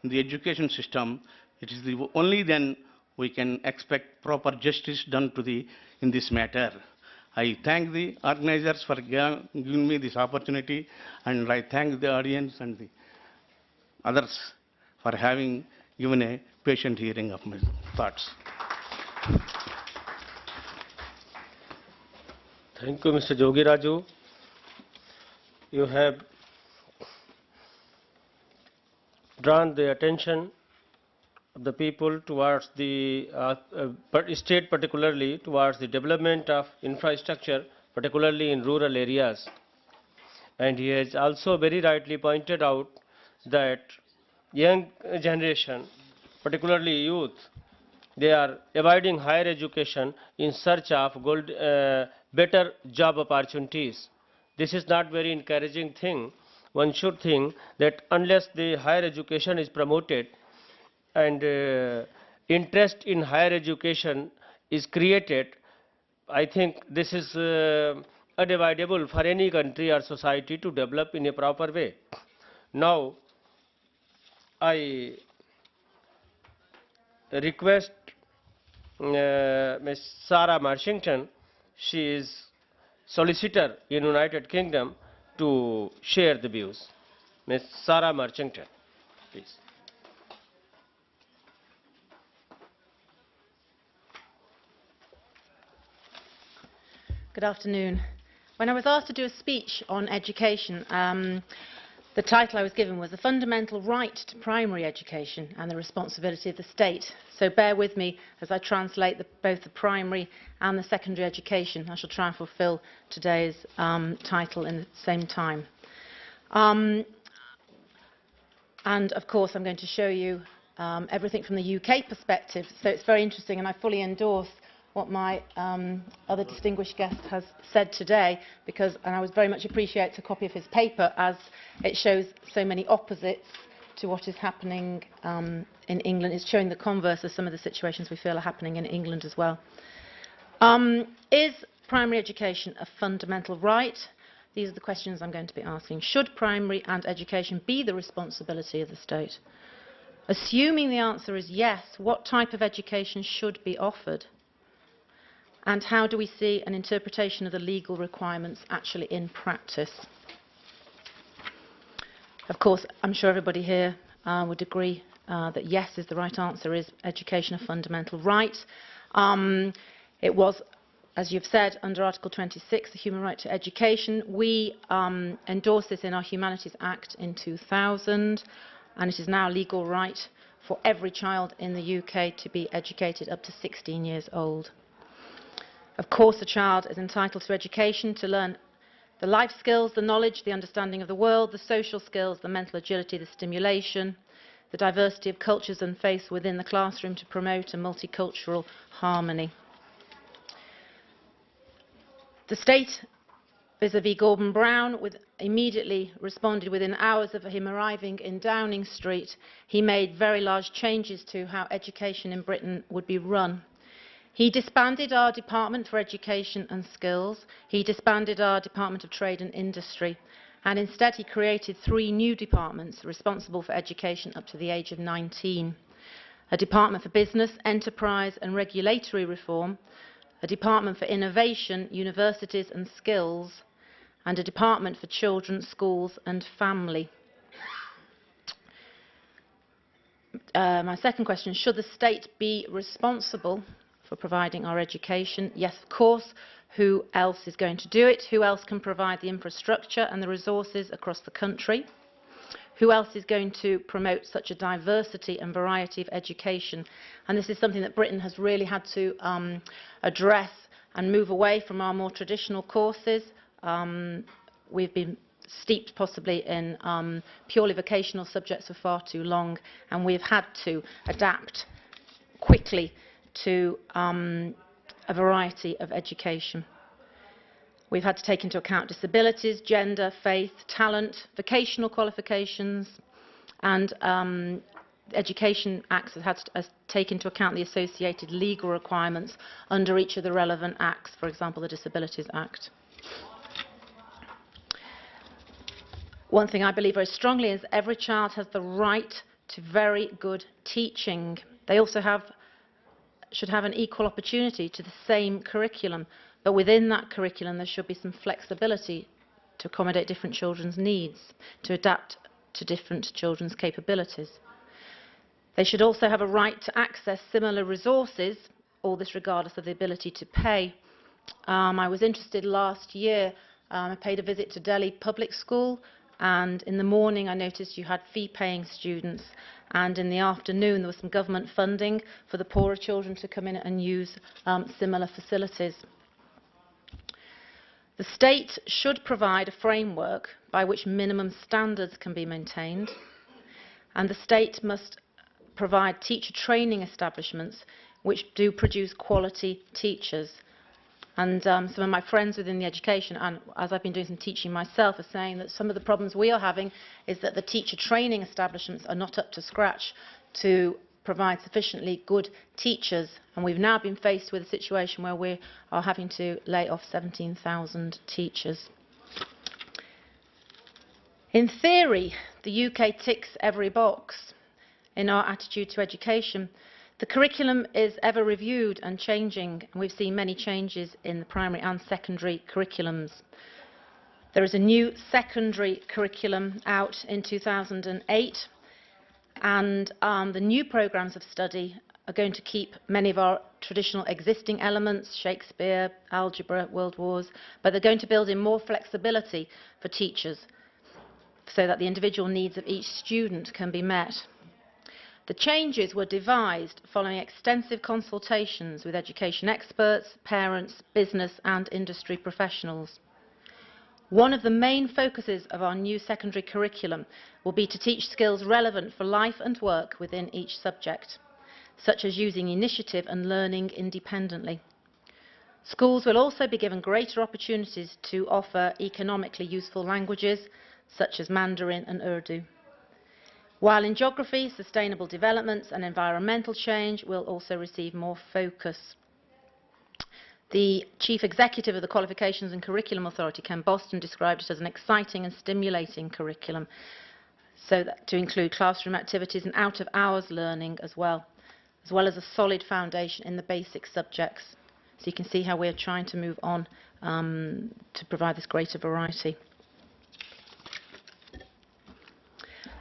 in the education system, it is the only then we can expect proper justice done to in this matter. I thank the organizers for giving me this opportunity, and I thank the audience and the others for having given a patient hearing of my thoughts. Thank you, Mr. Jogiraju. You have drawn the attention of the people towards the state, particularly towards the development of infrastructure, particularly in rural areas. And he has also very rightly pointed out that young generation, particularly youth, they are avoiding higher education in search of better job opportunities. This is not very encouraging thing. One should think that unless the higher education is promoted and interest in higher education is created, I think this is unavoidable for any country or society to develop in a proper way. Now, I request Ms. Sarah Marshington, she is solicitor in United Kingdom, to share the views. Ms. Sarah Marshington, please. Good afternoon. When I was asked to do a speech on education, the title I was given was The Fundamental Right to Primary Education and the Responsibility of the State. So bear with me as I translate both the primary and the secondary education. I shall try and fulfil today's title in the same time. And of course I'm going to show you everything from the UK perspective. So it's very interesting, and I fully endorse what my other distinguished guest has said today, and I would very much appreciate a copy of his paper, as it shows so many opposites to what is happening in England. It's showing the converse of some of the situations we feel are happening in England as well. Is primary education a fundamental right? These are the questions I'm going to be asking. Should primary and education be the responsibility of the state? Assuming the answer is yes, what type of education should be offered? And how do we see an interpretation of the legal requirements actually in practice? Of course, I'm sure everybody here would agree that yes is the right answer. Is education a fundamental right? It was, as you've said, under Article 26, the human right to education. We endorsed this in our Humanities Act in 2000, and it is now a legal right for every child in the UK to be educated up to 16 years old. Of course, a child is entitled to education to learn the life skills, the knowledge, the understanding of the world, the social skills, the mental agility, the stimulation, the diversity of cultures and faiths within the classroom to promote a multicultural harmony. The state, vis-à-vis Gordon Brown, immediately responded within hours of him arriving in Downing Street. He made very large changes to how education in Britain would be run. He disbanded our Department for Education and Skills. He disbanded our Department of Trade and Industry. And instead he created 3 new departments responsible for education up to the age of 19. A Department for Business, Enterprise and Regulatory Reform, a Department for Innovation, Universities and Skills, and a Department for Children, Schools and Family. My second question, should the state be responsible for providing our education? Yes, of course. Who else is going to do it? Who else can provide the infrastructure and the resources across the country? Who else is going to promote such a diversity and variety of education? And this is something that Britain has really had to address and move away from our more traditional courses. We've been steeped possibly in purely vocational subjects for far too long, and we've had to adapt quickly to a variety of education. We've had to take into account disabilities, gender, faith, talent, vocational qualifications, and the Education Act has had to take into account the associated legal requirements under each of the relevant acts, for example, the Disabilities Act. One thing I believe very strongly is every child has the right to very good teaching. They also should have an equal opportunity to the same curriculum, but within that curriculum there should be some flexibility to accommodate different children's needs, to adapt to different children's capabilities. They should also have a right to access similar resources, all this regardless of the ability to pay. I was interested last year, I paid a visit to Delhi Public School, and in the morning I noticed you had fee-paying students, and in the afternoon there was some government funding for the poorer children to come in and use similar facilities. The state should provide a framework by which minimum standards can be maintained, and the state must provide teacher training establishments which do produce quality teachers. And some of my friends within the education, and as I've been doing some teaching myself, are saying that some of the problems we are having is that the teacher training establishments are not up to scratch to provide sufficiently good teachers, and we've now been faced with a situation where we are having to lay off 17,000 teachers. In theory, the UK ticks every box in our attitude to education. The curriculum is ever reviewed and changing, and we've seen many changes in the primary and secondary curriculums. There is a new secondary curriculum out in 2008, and the new programmes of study are going to keep many of our traditional existing elements, Shakespeare, algebra, world wars, but they're going to build in more flexibility for teachers so that the individual needs of each student can be met. The changes were devised following extensive consultations with education experts, parents, business and industry professionals. One of the main focuses of our new secondary curriculum will be to teach skills relevant for life and work within each subject, such as using initiative and learning independently. Schools will also be given greater opportunities to offer economically useful languages, such as Mandarin and Urdu. While in geography, sustainable developments and environmental change will also receive more focus. The Chief Executive of the Qualifications and Curriculum Authority, Ken Boston, described it as an exciting and stimulating curriculum, so that to include classroom activities and out-of-hours learning as well as a solid foundation in the basic subjects. So you can see how we're trying to move on to provide this greater variety.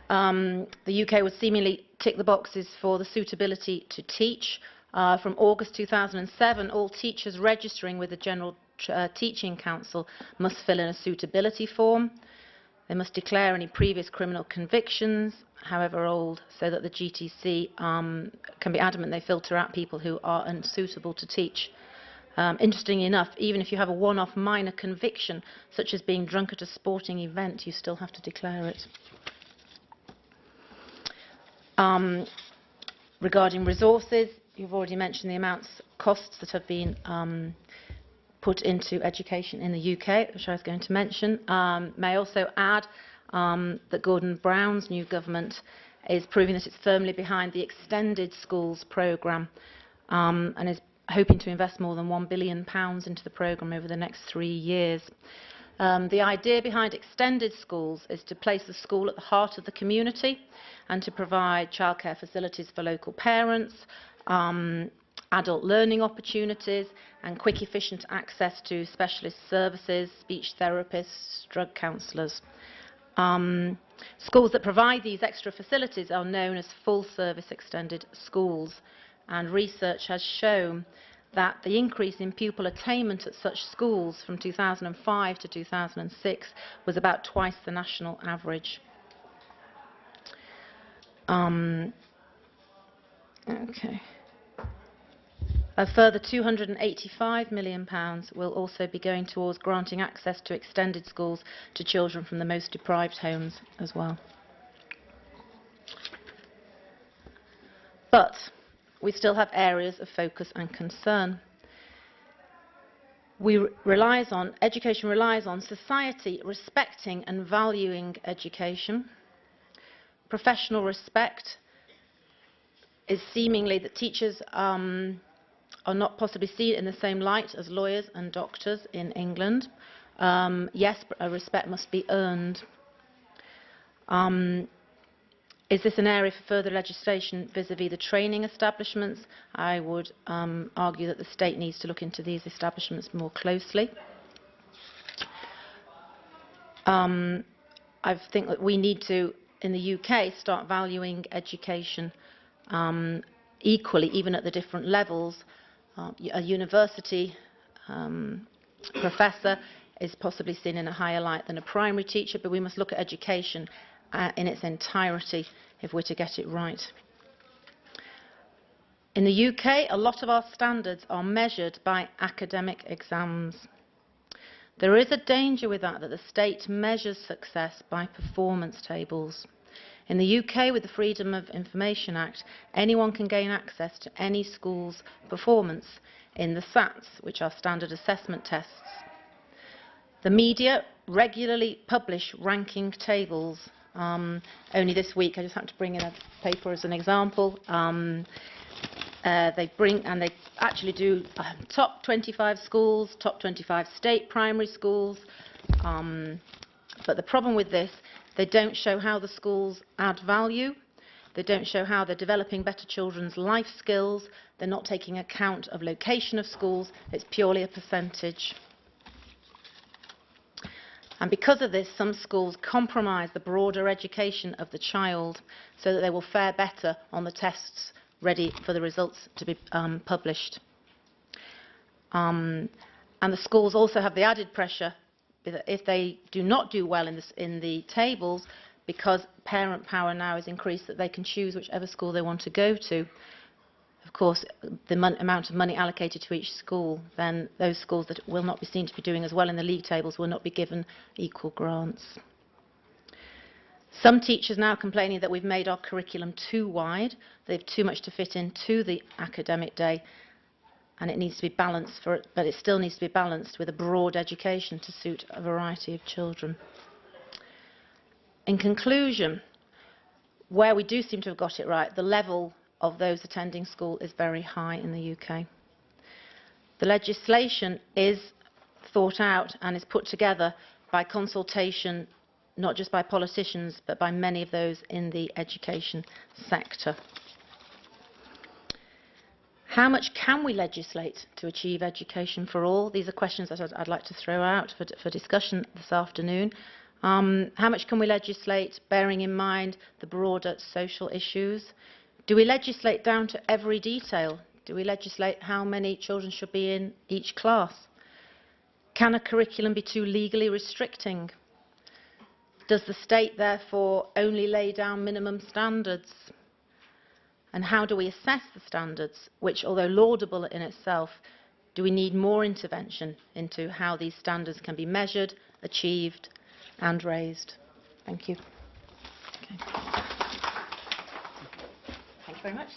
The UK would seemingly tick the boxes for the suitability to teach. From August 2007, all teachers registering with the General Teaching Council must fill in a suitability form. They must declare any previous criminal convictions, however old, so that the GTC can be adamant they filter out people who are unsuitable to teach. Interestingly enough, even if you have a one-off minor conviction, such as being drunk at a sporting event, you still have to declare it. Regarding resources, you've already mentioned the costs that have been put into education in the UK, which I was going to mention. May I also add that Gordon Brown's new government is proving that it's firmly behind the Extended Schools programme and is hoping to invest more than £1 billion into the programme over the next 3 years. The idea behind Extended Schools is to place the school at the heart of the community and to provide childcare facilities for local parents, adult learning opportunities and quick, efficient access to specialist services, speech therapists, drug counsellors. Schools that provide these extra facilities are known as full-service extended schools, and research has shown that the increase in pupil attainment at such schools from 2005 to 2006 was about twice the national average. A further £285 million will also be going towards granting access to extended schools to children from the most deprived homes as well. But we still have areas of focus and concern. Education relies on society respecting and valuing education. Professional respect is seemingly that teachers are not possibly seen in the same light as lawyers and doctors in England. Yes, respect must be earned. Is this an area for further legislation vis-à-vis the training establishments? I would argue that the state needs to look into these establishments more closely. I think that we need to, in the UK, start valuing education equally, even at the different levels. A university professor is possibly seen in a higher light than a primary teacher, but we must look at education in its entirety if we're to get it right. In the UK, a lot of our standards are measured by academic exams. There is a danger with that the state measures success by performance tables. In the UK, with the Freedom of Information Act, anyone can gain access to any school's performance in the SATs, which are standard assessment tests. The media regularly publish ranking tables. Only this week, I just happened to bring in a paper as an example. They actually do top 25 schools, top 25 state primary schools. But the problem with this, they don't show how the schools add value. They don't show how they're developing better children's life skills. They're not taking account of location of schools. It's purely a percentage. And because of this, some schools compromise the broader education of the child so that they will fare better on the tests ready for the results to be published. And the schools also have the added pressure that if they do not do well in the tables, because parent power now is increased, that they can choose whichever school they want to go to. Of course, the amount of money allocated to each school, then those schools that will not be seen to be doing as well in the league tables will not be given equal grants. Some teachers now complaining that we've made our curriculum too wide, they have too much to fit into the academic day, and it needs to be balanced but it still needs to be balanced with a broad education to suit a variety of children. In conclusion, where we do seem to have got it right, the level of those attending school is very high in the UK. The legislation is thought out and is put together by consultation, not just by politicians, but by many of those in the education sector. How much can we legislate to achieve education for all? These are questions that I'd like to throw out for discussion this afternoon. How much can we legislate, bearing in mind the broader social issues? Do we legislate down to every detail? Do we legislate how many children should be in each class? Can a curriculum be too legally restricting? Does the state therefore only lay down minimum standards? And how do we assess the standards, which, although laudable in itself, do we need more intervention into how these standards can be measured, achieved and raised? Thank you. Okay. Thank you very much.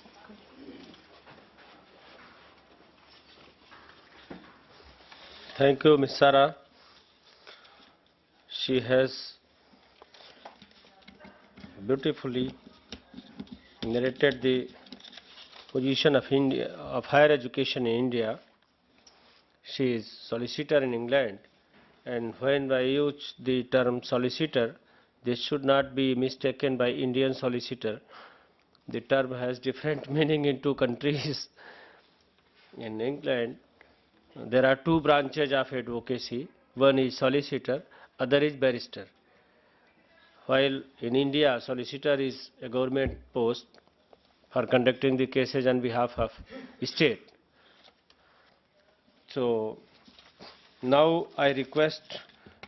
Thank you, Ms. Sara. She has beautifully narrated the position of higher education in India. She is solicitor in England, and when I use the term solicitor, this should not be mistaken by Indian solicitor. The term has different meaning in two countries. In England, there are two branches of advocacy. One is solicitor, other is barrister. While in India, solicitor is a government post for conducting the cases on behalf of state. So now I request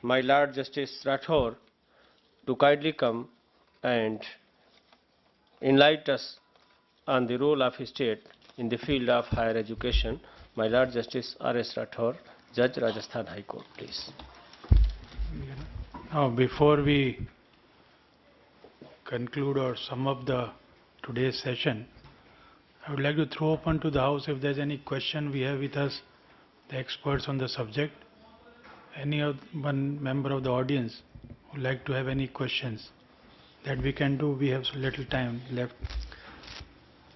my Lord Justice Rathore to kindly come and enlighten us on the role of state in the field of higher education. My Lord Justice R.S. Rathore, Judge, Rajasthan High Court, please. Now, before we conclude or sum up today's session, I would like to throw open to the House if there's any question we have with us, the experts on the subject. Any one member of the audience would like to have any questions that we can do. We have so little time left.